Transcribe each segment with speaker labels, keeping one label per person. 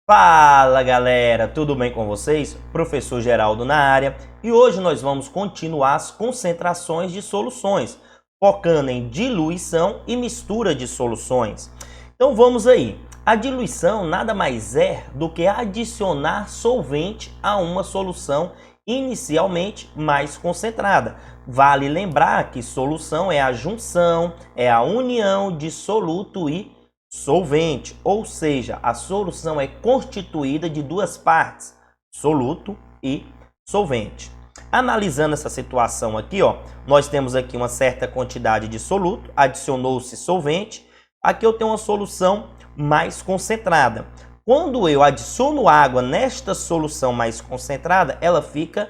Speaker 1: Fala galera, tudo bem com vocês? Professor Geraldo na área e hoje nós vamos continuar as concentrações de soluções, focando em diluição e mistura de soluções. Então vamos aí. A diluição nada mais é do que adicionar solvente a uma solução inicialmente mais concentrada. Vale lembrar que solução é a junção, é a união de soluto e solvente, ou seja, a solução é constituída de duas partes, soluto e solvente. Analisando essa situação aqui, nós temos aqui uma certa quantidade de soluto, adicionou-se solvente, aqui eu tenho uma solução mais concentrada. Quando eu adiciono água nesta solução mais concentrada, ela fica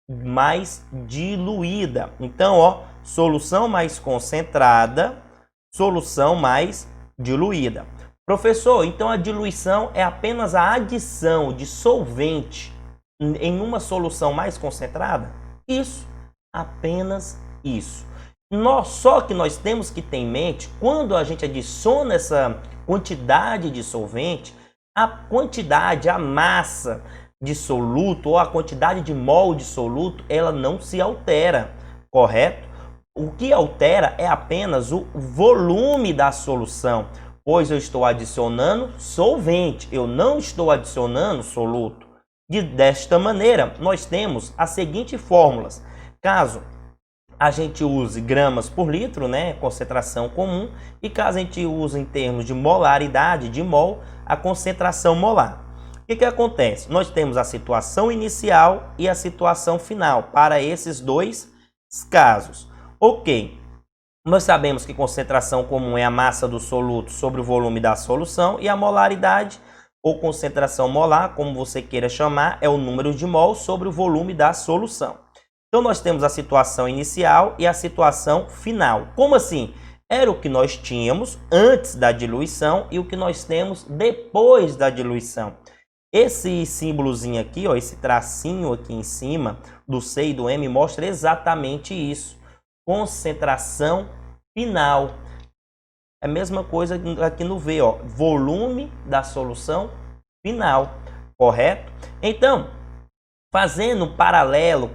Speaker 1: mais diluída. Então, solução mais concentrada, solução mais diluída. Professor, então a diluição é apenas a adição de solvente em uma solução mais concentrada? Isso, apenas isso. Só que nós temos que ter em mente, quando a gente adiciona essa quantidade de solvente, a quantidade, a massa de soluto ou a quantidade de mol de soluto, ela não se altera, correto? O que altera é apenas o volume da solução, pois eu estou adicionando solvente, eu não estou adicionando soluto. Desta maneira, nós temos as seguintes fórmulas. Caso a gente use gramas por litro, concentração comum, e caso a gente use em termos de molaridade, de mol, a concentração molar. O que acontece? Nós temos a situação inicial e a situação final para esses dois casos. Ok, nós sabemos que concentração comum é a massa do soluto sobre o volume da solução e a molaridade, ou concentração molar, como você queira chamar, é o número de mol sobre o volume da solução. Então nós temos a situação inicial e a situação final. Como assim? Era o que nós tínhamos antes da diluição e o que nós temos depois da diluição. Esse símbolozinho aqui, esse tracinho aqui em cima do C e do M mostra exatamente isso. Concentração final. É a mesma coisa aqui no V, volume da solução final, correto? Então, fazendo um paralelo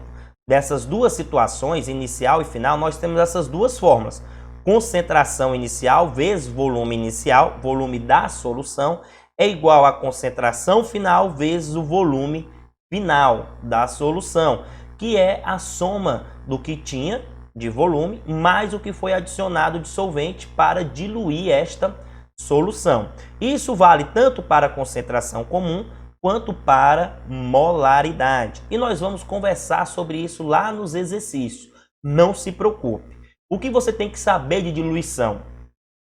Speaker 1: dessas duas situações, inicial e final, nós temos essas duas fórmulas. Concentração inicial vezes volume inicial, volume da solução, é igual a concentração final vezes o volume final da solução, que é a soma do que tinha de volume, mais o que foi adicionado de solvente para diluir esta solução. Isso vale tanto para a concentração comum quanto para molaridade. E nós vamos conversar sobre isso lá nos exercícios. Não se preocupe. O que você tem que saber de diluição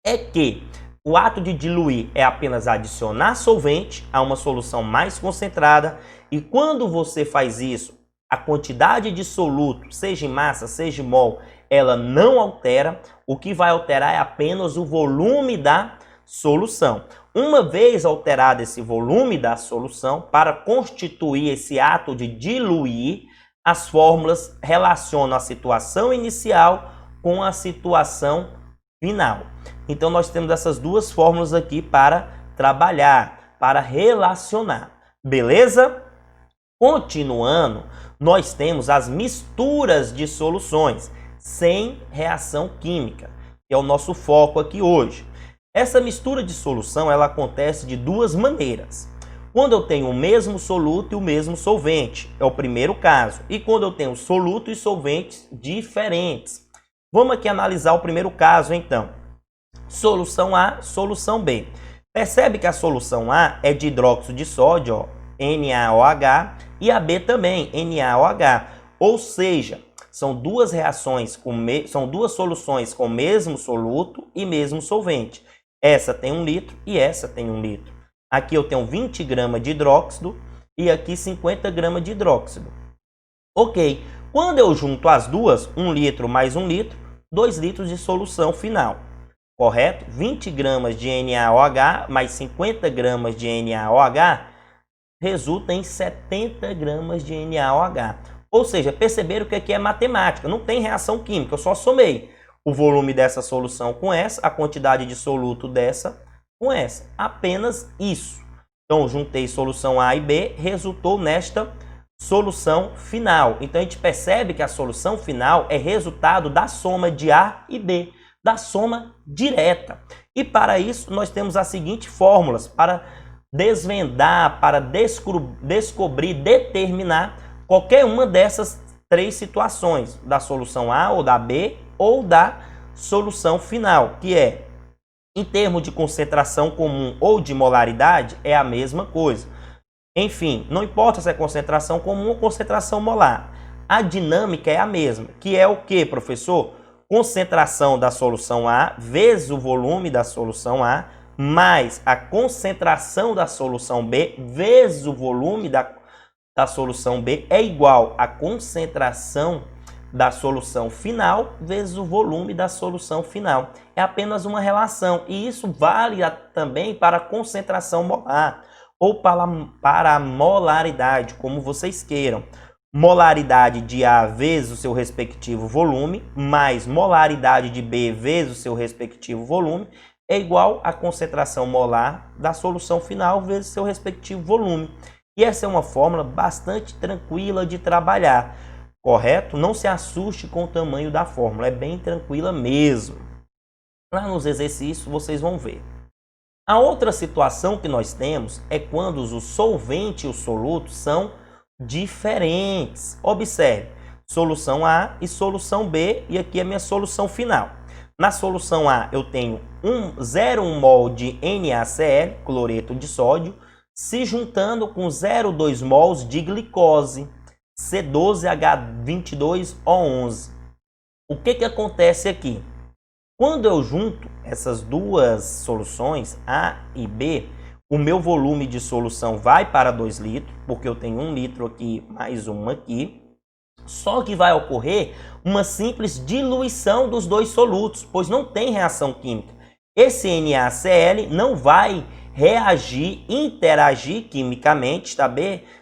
Speaker 1: é que o ato de diluir é apenas adicionar solvente a uma solução mais concentrada, e quando você faz isso, a quantidade de soluto, seja em massa, seja em mol, ela não altera. O que vai alterar é apenas o volume da solução. Uma vez alterado esse volume da solução, para constituir esse ato de diluir, as fórmulas relacionam a situação inicial com a situação final. Então nós temos essas duas fórmulas aqui para trabalhar, para relacionar. Beleza? Continuando, nós temos as misturas de soluções sem reação química, que é o nosso foco aqui hoje. Essa mistura de solução, ela acontece de duas maneiras. Quando eu tenho o mesmo soluto e o mesmo solvente, é o primeiro caso. E quando eu tenho soluto e solventes diferentes. Vamos aqui analisar o primeiro caso, então. Solução A, solução B. Percebe que a solução A é de hidróxido de sódio, NaOH, e a B também, NaOH. Ou seja, são duas reações, são duas soluções com o mesmo soluto e mesmo solvente. Essa tem 1 litro e essa tem 1 litro. Aqui eu tenho 20 gramas de hidróxido e aqui 50 gramas de hidróxido. Ok, quando eu junto as duas, 1 litro mais 1 litro, 2 litros de solução final. Correto? 20 gramas de NaOH mais 50 gramas de NaOH resulta em 70 gramas de NaOH. Ou seja, perceberam que aqui é matemática, não tem reação química, eu só somei o volume dessa solução com essa, a quantidade de soluto dessa com essa. Apenas isso. Então, juntei solução A e B, resultou nesta solução final. Então, a gente percebe que a solução final é resultado da soma de A e B, da soma direta. E para isso, nós temos as seguintes fórmulas para desvendar, para descobrir, determinar qualquer uma dessas três situações, da solução A ou da B ou da solução final, que é, em termos de concentração comum ou de molaridade, é a mesma coisa. Enfim, não importa se é concentração comum ou concentração molar, a dinâmica é a mesma, que é o que, professor? Concentração da solução A vezes o volume da solução A, mais a concentração da solução B vezes o volume da solução B é igual à concentração da solução final vezes o volume da solução final. É apenas uma relação, e isso vale também para a concentração molar ou para a molaridade, como vocês queiram. Molaridade de A vezes o seu respectivo volume, mais molaridade de B vezes o seu respectivo volume, é igual à concentração molar da solução final vezes o seu respectivo volume. E essa é uma fórmula bastante tranquila de trabalhar, correto? Não se assuste com o tamanho da fórmula, é bem tranquila mesmo. Lá nos exercícios vocês vão ver. A outra situação que nós temos é quando o solvente e o soluto são diferentes. Observe, solução A e solução B, e aqui é a minha solução final. Na solução A eu tenho 0,1 mol de NaCl, cloreto de sódio, se juntando com 0,2 mols de glicose, C12H22O11. O que acontece aqui? Quando eu junto essas duas soluções, A e B, o meu volume de solução vai para 2 litros, porque eu tenho 1 litro aqui mais 1 aqui. Só que vai ocorrer uma simples diluição dos dois solutos, pois não tem reação química. Esse NaCl não vai reagir, interagir quimicamente,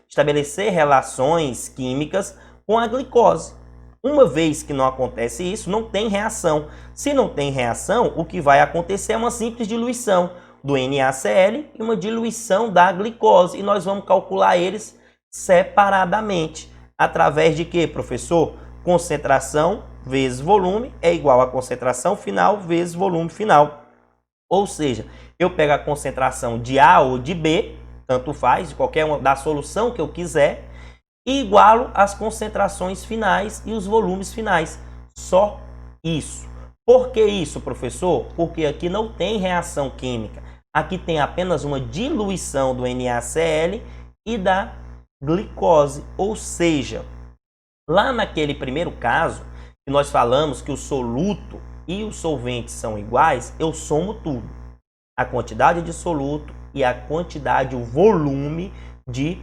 Speaker 1: estabelecer relações químicas com a glicose. Uma vez que não acontece isso, não tem reação. Se não tem reação, o que vai acontecer é uma simples diluição do NaCl e uma diluição da glicose. E nós vamos calcular eles separadamente. Através de quê, professor? Concentração vezes volume é igual a concentração final vezes volume final. Ou seja, eu pego a concentração de A ou de B, tanto faz, de qualquer uma da solução que eu quiser, e igualo as concentrações finais e os volumes finais. Só isso. Por que isso, professor? Porque aqui não tem reação química. Aqui tem apenas uma diluição do NaCl e da glicose. Ou seja, lá naquele primeiro caso, que nós falamos que o soluto e o solvente são iguais, eu somo tudo. A quantidade de soluto e a quantidade, o volume de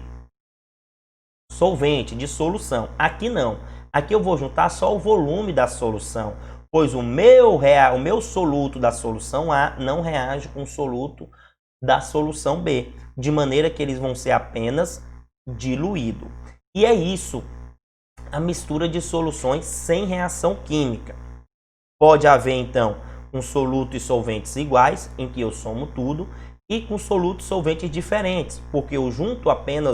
Speaker 1: solvente, de solução. Aqui não. Aqui eu vou juntar só o volume da solução, pois o meu soluto da solução A não reage com o soluto da solução B, de maneira que eles vão ser apenas diluídos. E é isso, a mistura de soluções sem reação química. Pode haver, então, um soluto e solventes iguais, em que eu somo tudo, e com solutos e solventes diferentes, porque eu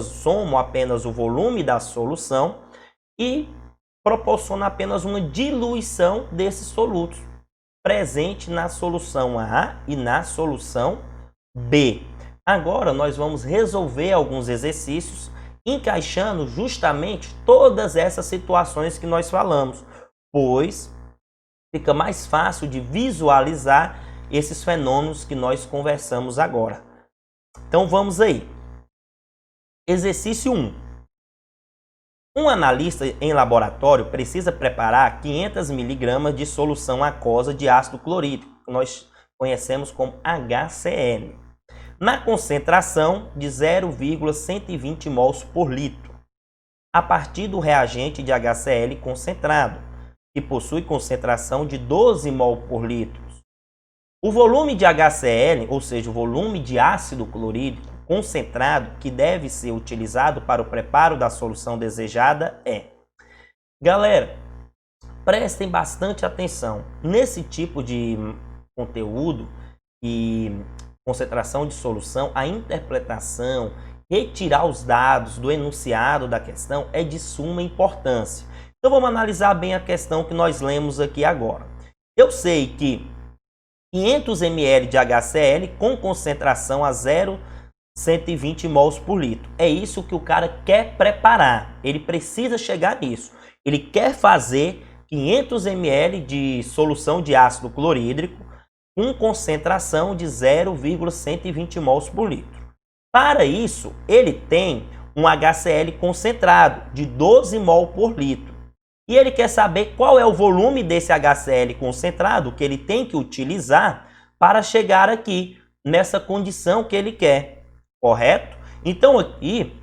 Speaker 1: somo apenas o volume da solução e proporciona apenas uma diluição desses solutos, presente na solução A e na solução B. Agora nós vamos resolver alguns exercícios encaixando justamente todas essas situações que nós falamos, pois fica mais fácil de visualizar esses fenômenos que nós conversamos agora. Então vamos aí. Exercício 1. Um analista em laboratório precisa preparar 500 mg de solução aquosa de ácido clorídrico, que nós conhecemos como HCl, na concentração de 0,120 mols por litro, a partir do reagente de HCl concentrado, que possui concentração de 12 mol por litro. O volume de HCl, ou seja, o volume de ácido clorídrico concentrado que deve ser utilizado para o preparo da solução desejada é... Galera, prestem bastante atenção. Nesse tipo de conteúdo, e concentração de solução, a interpretação, retirar os dados do enunciado da questão é de suma importância. Então vamos analisar bem a questão que nós lemos aqui agora. Eu sei que 500 ml de HCl com concentração a 0,120 mols por litro. É isso que o cara quer preparar. Ele precisa chegar nisso. Ele quer fazer 500 ml de solução de ácido clorídrico com concentração de 0,120 mols por litro. Para isso, ele tem um HCl concentrado de 12 mol por litro. E ele quer saber qual é o volume desse HCl concentrado que ele tem que utilizar para chegar aqui nessa condição que ele quer, correto? Então aqui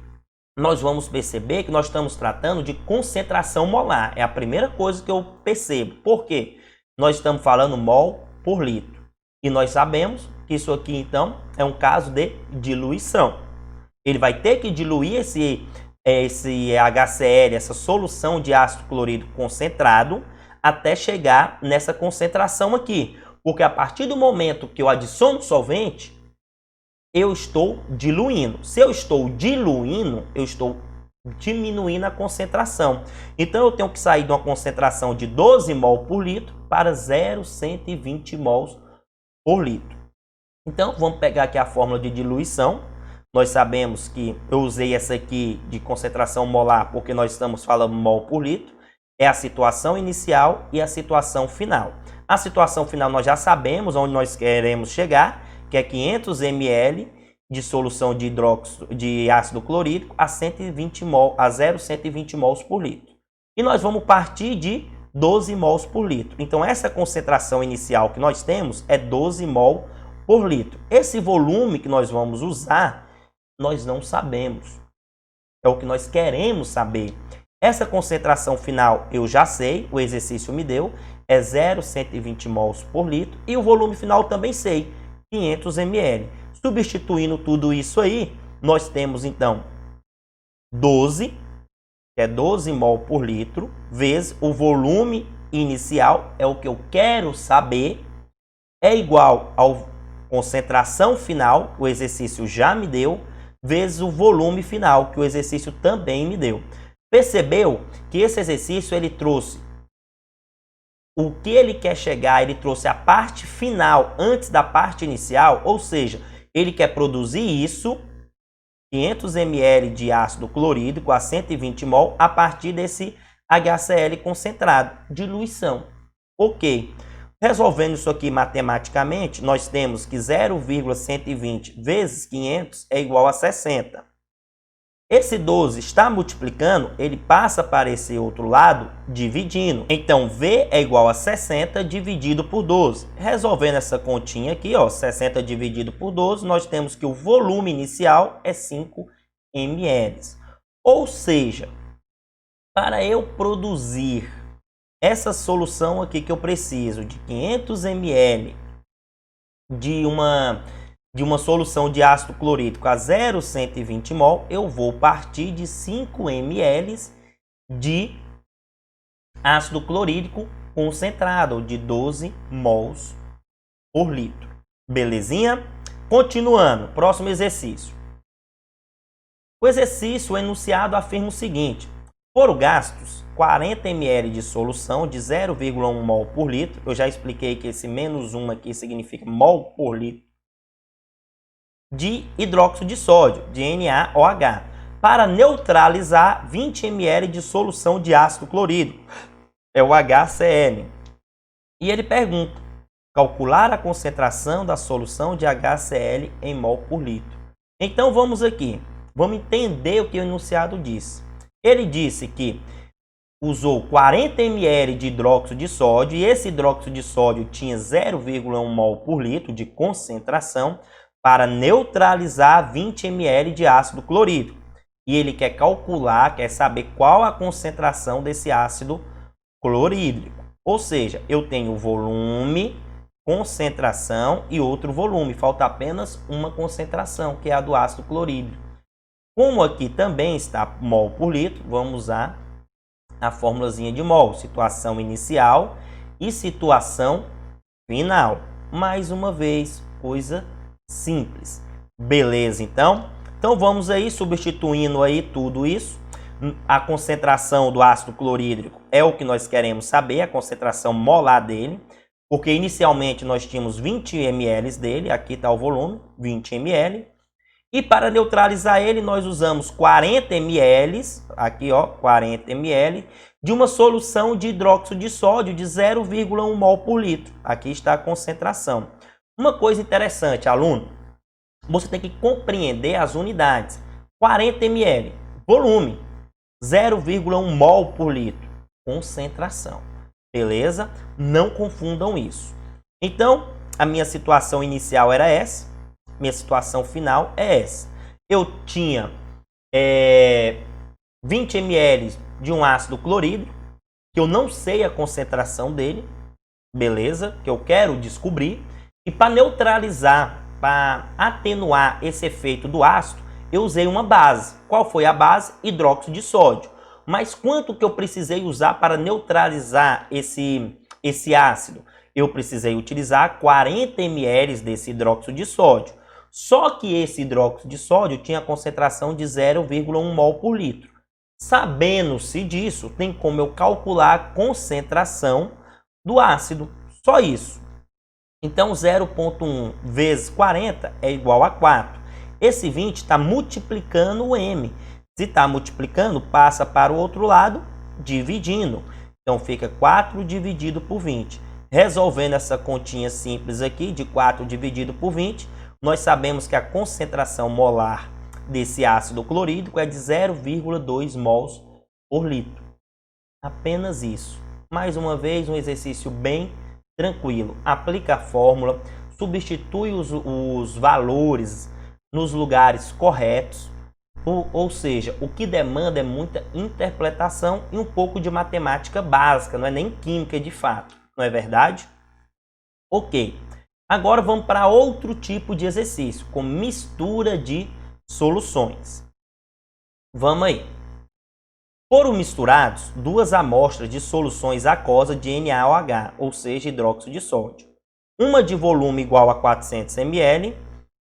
Speaker 1: nós vamos perceber que nós estamos tratando de concentração molar. É a primeira coisa que eu percebo. Por quê? Nós estamos falando mol por litro. E nós sabemos que isso aqui, então, é um caso de diluição. Ele vai ter que diluir esse HCl, essa solução de ácido clorídrico concentrado, até chegar nessa concentração aqui. Porque a partir do momento que eu adiciono solvente, eu estou diluindo. Se eu estou diluindo, eu estou diminuindo a concentração. Então, eu tenho que sair de uma concentração de 12 mol por litro para 0,120 mols por litro. Então, vamos pegar aqui a fórmula de diluição. Nós sabemos que eu usei essa aqui de concentração molar porque nós estamos falando mol por litro. É a situação inicial e a situação final. A situação final nós já sabemos onde nós queremos chegar, que é 500 ml de solução de ácido clorídrico a 0,120 mols por litro. E nós vamos partir de 12 mols por litro. Então, essa concentração inicial que nós temos é 12 mol por litro. Esse volume que nós vamos usar, nós não sabemos. É o que nós queremos saber. Essa concentração final eu já sei, o exercício me deu, é 0,120 mols por litro. E o volume final também sei, 500 ml. Substituindo tudo isso aí, nós temos então 12, que é 12 mol por litro, vezes o volume inicial, é o que eu quero saber, é igual à concentração final, o exercício já me deu, vezes o volume final, que o exercício também me deu. Percebeu que esse exercício ele trouxe o que ele quer chegar, ele trouxe a parte final antes da parte inicial, ou seja, ele quer produzir isso, 500 ml de ácido clorídrico a 120 mol, a partir desse HCl concentrado, diluição. Ok. Resolvendo isso aqui matematicamente, nós temos que 0,120 vezes 500 é igual a 60. Esse 12 está multiplicando, ele passa para esse outro lado dividindo. Então, V é igual a 60 dividido por 12. Resolvendo essa continha aqui, ó, 60 dividido por 12, nós temos que o volume inicial é 5 ml. Ou seja, para eu produzir essa solução aqui que eu preciso de 500 ml de uma solução de ácido clorídrico a 0,120 mol, eu vou partir de 5 ml de ácido clorídrico concentrado, ou de 12 mols por litro. Belezinha? Continuando, próximo exercício. O exercício, o enunciado afirma o seguinte: foram gastos 40 ml de solução de 0,1 mol por litro. Eu já expliquei que esse menos 1 aqui significa mol por litro de hidróxido de sódio, de NaOH, para neutralizar 20 ml de solução de ácido clorídrico, é o HCl. E ele pergunta: calcular a concentração da solução de HCl em mol por litro. Então vamos aqui, vamos entender o que o enunciado disse. Ele disse que usou 40 ml de hidróxido de sódio e esse hidróxido de sódio tinha 0,1 mol por litro de concentração para neutralizar 20 ml de ácido clorídrico. E ele quer calcular, quer saber qual a concentração desse ácido clorídrico. Ou seja, eu tenho volume, concentração e outro volume. Falta apenas uma concentração, que é a do ácido clorídrico. Como aqui também está mol por litro, vamos usar a formulazinha de mol. Situação inicial e situação final. Mais uma vez, coisa simples. Beleza, então? Então vamos aí substituindo aí tudo isso. A concentração do ácido clorídrico é o que nós queremos saber, a concentração molar dele, porque inicialmente nós tínhamos 20 ml dele, aqui está o volume, 20 ml. E para neutralizar ele, nós usamos 40 ml, aqui ó, 40 ml, de uma solução de hidróxido de sódio de 0,1 mol por litro. Aqui está a concentração. Uma coisa interessante, aluno, você tem que compreender as unidades. 40 ml, volume, 0,1 mol por litro, concentração. Beleza? Não confundam isso. Então, a minha situação inicial era essa. Minha situação final é essa. Eu tinha 20 ml de um ácido clorídrico, que eu não sei a concentração dele, beleza? Que eu quero descobrir. E para neutralizar, para atenuar esse efeito do ácido, eu usei uma base. Qual foi a base? Hidróxido de sódio. Mas quanto que eu precisei usar para neutralizar esse ácido? Eu precisei utilizar 40 ml desse hidróxido de sódio. Só que esse hidróxido de sódio tinha concentração de 0,1 mol por litro. Sabendo-se disso, tem como eu calcular a concentração do ácido. Só isso. Então, 0,1 vezes 40 é igual a 4. Esse 20 está multiplicando o M. Se está multiplicando, passa para o outro lado, dividindo. Então, fica 4 dividido por 20. Resolvendo essa continha simples aqui, de 4 dividido por 20, nós sabemos que a concentração molar desse ácido clorídrico é de 0,2 mols por litro. Apenas isso. Mais uma vez, um exercício bem tranquilo. Aplica a fórmula, substitui os valores nos lugares corretos, ou seja, o que demanda é muita interpretação e um pouco de matemática básica, não é nem química de fato, não é verdade? Ok. Agora vamos para outro tipo de exercício, com mistura de soluções. Vamos aí. Foram misturados 2 amostras de soluções aquosas de NaOH, ou seja, hidróxido de sódio. Uma de volume igual a 400 ml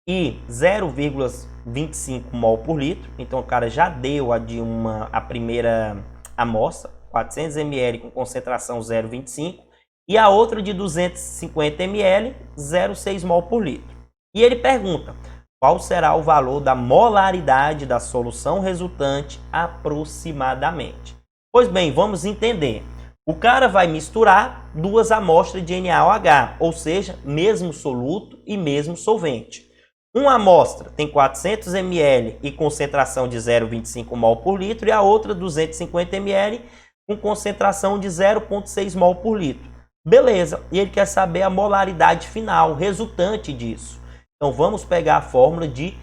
Speaker 1: e 0,25 mol por litro. Então o cara já deu a primeira amostra, 400 ml com concentração 0,25. E a outra de 250 ml, 0,6 mol por litro. E ele pergunta, qual será o valor da molaridade da solução resultante aproximadamente? Pois bem, vamos entender. O cara vai misturar 2 amostras de NaOH, ou seja, mesmo soluto e mesmo solvente. Uma amostra tem 400 ml e concentração de 0,25 mol por litro, e a outra 250 ml com concentração de 0,6 mol por litro. Beleza, e ele quer saber a molaridade final, resultante disso. Então vamos pegar a fórmula de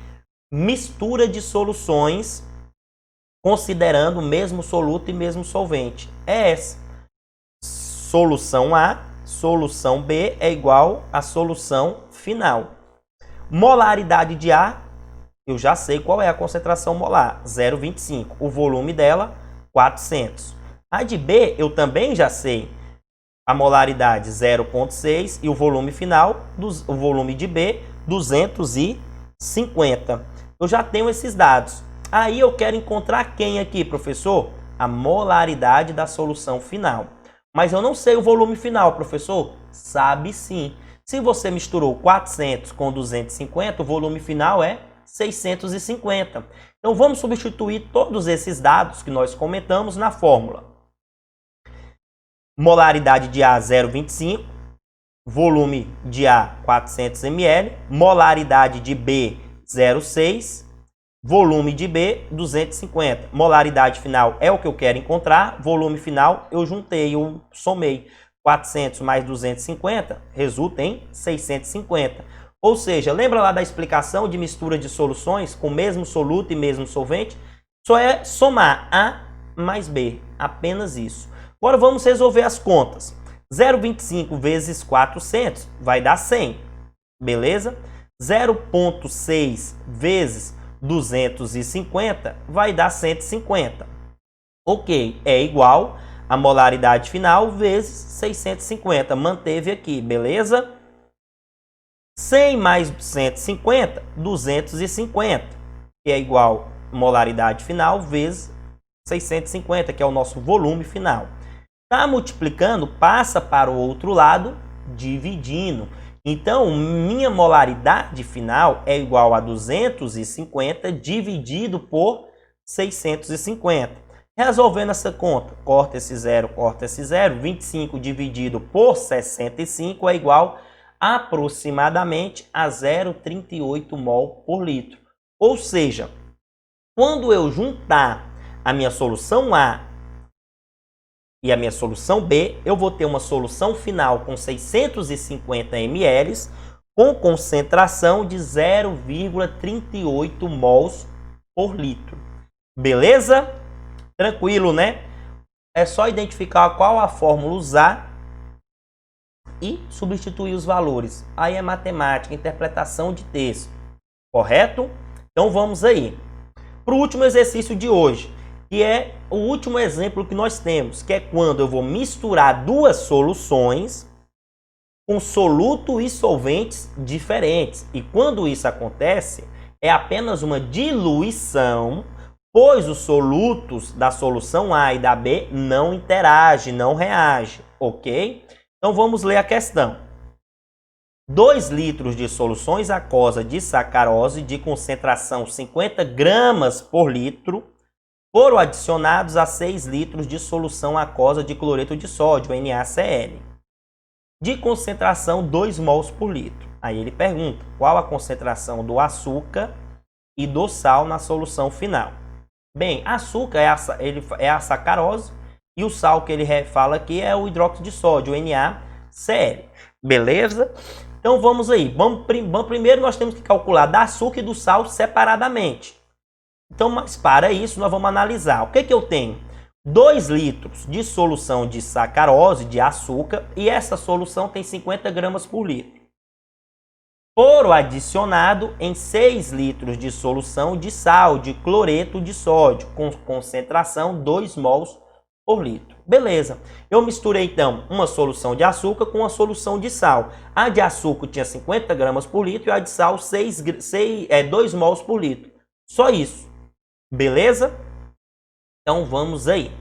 Speaker 1: mistura de soluções, considerando o mesmo soluto e mesmo solvente. É essa. Solução A, solução B é igual à solução final. Molaridade de A, eu já sei qual é a concentração molar, 0,25. O volume dela, 400. A de B, eu também já sei. A molaridade 0,6 e o volume final, o volume de B, 250. Eu já tenho esses dados. Aí eu quero encontrar quem aqui, professor? A molaridade da solução final. Mas eu não sei o volume final, professor? Sabe sim. Se você misturou 400 com 250, o volume final é 650. Então vamos substituir todos esses dados que nós comentamos na fórmula. Molaridade de A 0,25, volume de A 400 ml, molaridade de B 0,6, volume de B 250. Molaridade final é o que eu quero encontrar, volume final eu juntei, eu somei 400 mais 250, resulta em 650. Ou seja, lembra lá da explicação de mistura de soluções com mesmo soluto e mesmo solvente? Só é somar A mais B, apenas isso. Agora vamos resolver as contas. 0,25 vezes 400 vai dar 100, beleza? 0,6 vezes 250 vai dar 150. Ok, é igual a molaridade final vezes 650. Manteve aqui, beleza? 100 mais 150, 250, que é igual molaridade final vezes 650, que é o nosso volume final. Está multiplicando, passa para o outro lado, dividindo. Então, minha molaridade final é igual a 250 dividido por 650. Resolvendo essa conta, corta esse 0, 25 dividido por 65 é igual aproximadamente a 0,38 mol por litro. Ou seja, quando eu juntar a minha solução A e a minha solução B, eu vou ter uma solução final com 650 ml com concentração de 0,38 mols por litro. Beleza? Tranquilo, né? É só identificar qual a fórmula usar e substituir os valores. Aí é matemática, interpretação de texto. Correto? Então vamos aí para o último exercício de hoje, que é o último exemplo que nós temos, que é quando eu vou misturar duas soluções com soluto e solventes diferentes. E quando isso acontece, é apenas uma diluição, pois os solutos da solução A e da B não interagem, não reagem, ok? Então vamos ler a questão. 2 litros de soluções aquosa de sacarose de concentração 50 gramas por litro foram adicionados a 6 litros de solução aquosa de cloreto de sódio, NaCl, de concentração 2 mols por litro. Aí ele pergunta qual a concentração do açúcar e do sal na solução final. Bem, açúcar é a sacarose e o sal que ele fala aqui é o hidróxido de sódio, o NaCl. Beleza? Então vamos aí. Primeiro nós temos que calcular da açúcar e do sal separadamente. Então, mas para isso nós vamos analisar. O que eu tenho? 2 litros de solução de sacarose, de açúcar, e essa solução tem 50 gramas por litro. Foram adicionado em 6 litros de solução de sal, de cloreto de sódio, com concentração 2 mols por litro. Beleza. Eu misturei então uma solução de açúcar com uma solução de sal. A de açúcar tinha 50 gramas por litro e a de sal 2 mols por litro. Só isso. Beleza? Então vamos aí.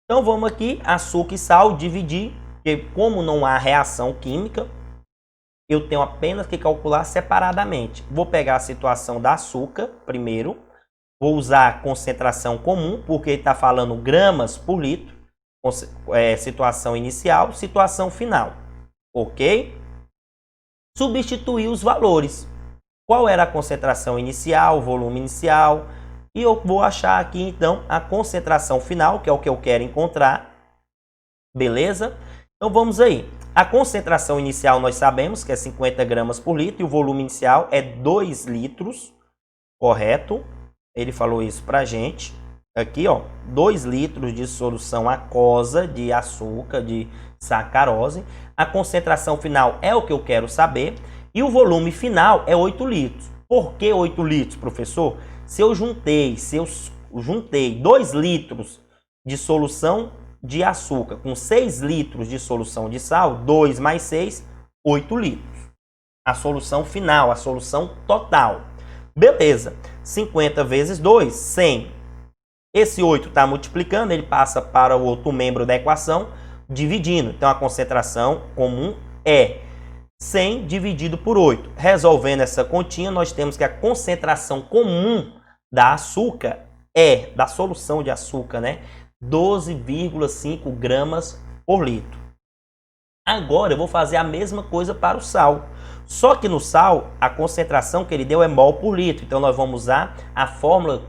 Speaker 1: Então vamos aqui, açúcar e sal, dividir, porque como não há reação química, eu tenho apenas que calcular separadamente. Vou pegar a situação da açúcar primeiro. Vou usar a concentração comum, porque ele está falando gramas por litro. Situação inicial, situação final. Ok? Substituir os valores. Qual era a concentração inicial, o volume inicial? E eu vou achar aqui, então, a concentração final, que é o que eu quero encontrar. Beleza? Então vamos aí. A concentração inicial nós sabemos que é 50 gramas por litro e o volume inicial é 2 litros. Correto? Ele falou isso pra gente. Aqui, ó, 2 litros de solução aquosa de açúcar, de sacarose. A concentração final é o que eu quero saber. E o volume final é 8 litros. Por que 8 litros, professor? Se eu juntei 2 litros de solução de açúcar com 6 litros de solução de sal, 2 mais 6, 8 litros. A solução final, a solução total. Beleza. 50 vezes 2, 100. Esse 8 está multiplicando, ele passa para o outro membro da equação, dividindo. Então, a concentração comum é 100 dividido por 8. Resolvendo essa continha, nós temos que a concentração comum da açúcar da solução de açúcar, né? 12,5 gramas por litro. Agora, eu vou fazer a mesma coisa para o sal. Só que no sal, a concentração que ele deu é mol por litro. Então, nós vamos usar a fórmula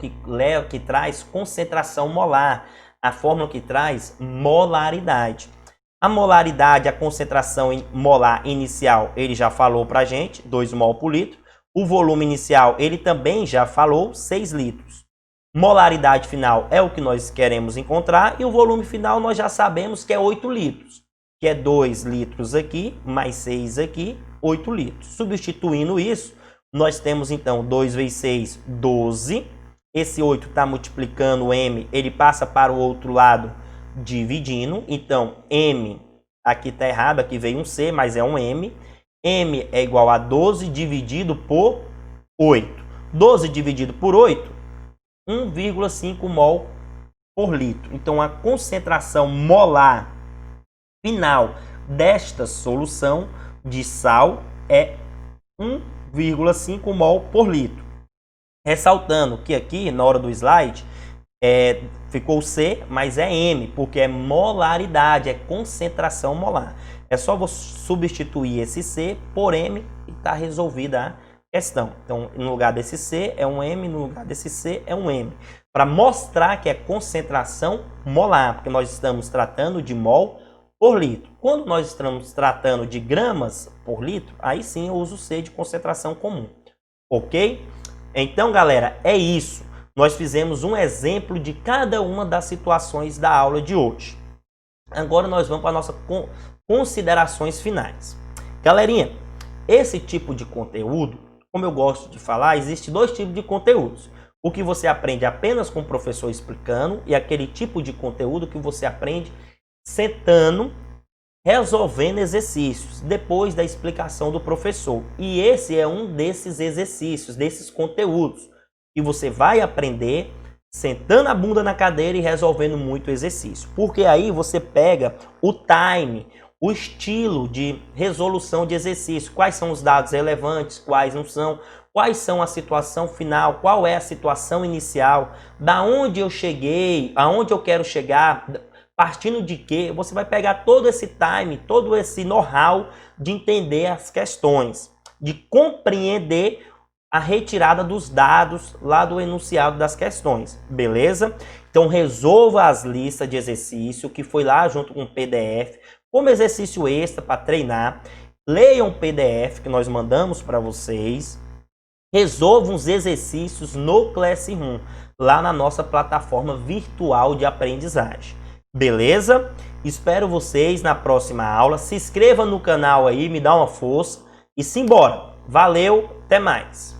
Speaker 1: que traz concentração molar. A fórmula que traz molaridade. A molaridade, a concentração molar inicial, ele já falou para a gente, 2 mol por litro. O volume inicial, ele também já falou, 6 litros. Molaridade final é o que nós queremos encontrar. E o volume final, nós já sabemos que é 8 litros. Que é 2 litros aqui, mais 6 aqui, 8 litros. Substituindo isso, nós temos então 2 vezes 6, 12. Esse 8 está multiplicando o M, ele passa para o outro lado dividindo. Então, M, aqui está errado, aqui veio um C, mas é um M. M é igual a 12 dividido por 8. 12 dividido por 8, 1,5 mol por litro. Então, a concentração molar final desta solução de sal é 1,5 mol por litro. Ressaltando que aqui, na hora do slide, ficou C, mas é M, porque é molaridade, é concentração molar. É só você substituir esse C por M e está resolvida a questão. Então, no lugar desse C é um M, no lugar desse C é um M. Para mostrar que é concentração molar, porque nós estamos tratando de mol por litro. Quando nós estamos tratando de gramas por litro, aí sim eu uso C de concentração comum. Ok? Então, galera, é isso. Nós fizemos um exemplo de cada uma das situações da aula de hoje. Agora nós vamos para as nossas considerações finais. Galerinha, esse tipo de conteúdo, como eu gosto de falar, existe dois tipos de conteúdos. O que você aprende apenas com o professor explicando e aquele tipo de conteúdo que você aprende sentando, resolvendo exercícios depois da explicação do professor. E esse é um desses exercícios, desses conteúdos que você vai aprender sentando a bunda na cadeira e resolvendo muito exercício. Porque aí você pega o time, o estilo de resolução de exercício, quais são os dados relevantes, quais não são, quais são a situação final, qual é a situação inicial, da onde eu cheguei, aonde eu quero chegar, partindo de quê. Você vai pegar todo esse time, todo esse know-how de entender as questões, de compreender a retirada dos dados lá do enunciado das questões, beleza? Então resolva as listas de exercício que foi lá junto com o PDF, como exercício extra para treinar. Leiam o PDF que nós mandamos para vocês. Resolvam os exercícios no Classroom, lá na nossa plataforma virtual de aprendizagem. Beleza? Espero vocês na próxima aula. Se inscreva no canal aí, me dá uma força e simbora. Valeu, até mais!